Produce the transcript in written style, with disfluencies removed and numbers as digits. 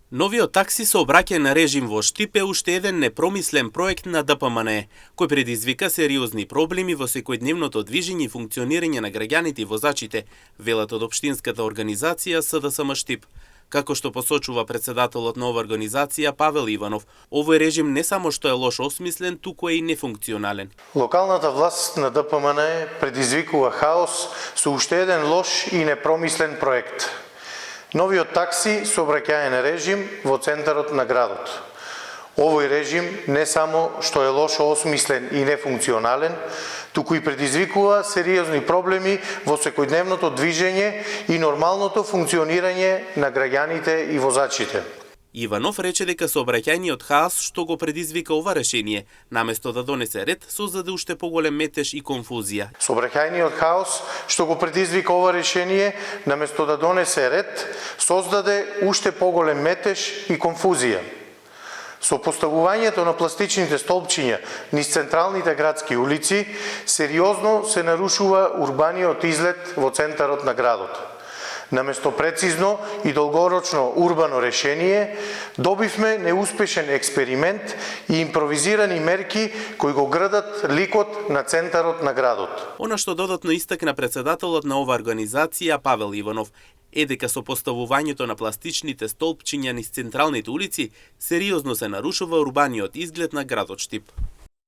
Новиот такси сообраќајен режим во Штип е уште еден непромислен проект на ДПМН, кој предизвика сериозни проблеми во секојдневното движење и функционирање на граѓаните и возачите, велат од општинската организација СДСМ Штип. Како што посочува председателот на оваа организација Павел Иванов, овој режим не само што е лошо осмислен, туку е и нефункционален. Локалната власт на ДПМН предизвикува хаос со уште еден лош и непромислен проект. Новиот такси сообраќајен режим во центарот на градот. Овој режим не само што е лошо осмислен и нефункционален, туку и предизвикува сериозни проблеми во секојдневното движење и нормалното функционирање на граѓаните и возачите. Иванов рече дека сообраќајниот хаос што го предизвика ова решение, наместо да донесе ред, создаде уште поголем метеж и конфузија. Сообраќајниот хаос што го предизвика ова решение, наместо да донесе ред, создаде уште поголем метеж и конфузија. Со поставувањето на пластичните столпчиња низ централните градски улици, сериозно се нарушува урбаниот изглед во центарот на градот. Наместо прецизно и долгорочно урбано решение, добивме неуспешен експеримент и импровизирани мерки кои го градат ликот на центарот на градот. Она што додатно истакна председателот на оваа организација Павел Иванов е дека со поставувањето на пластичните столпчиња низ централните улици сериозно се нарушува урбаниот изглед на градот Штип.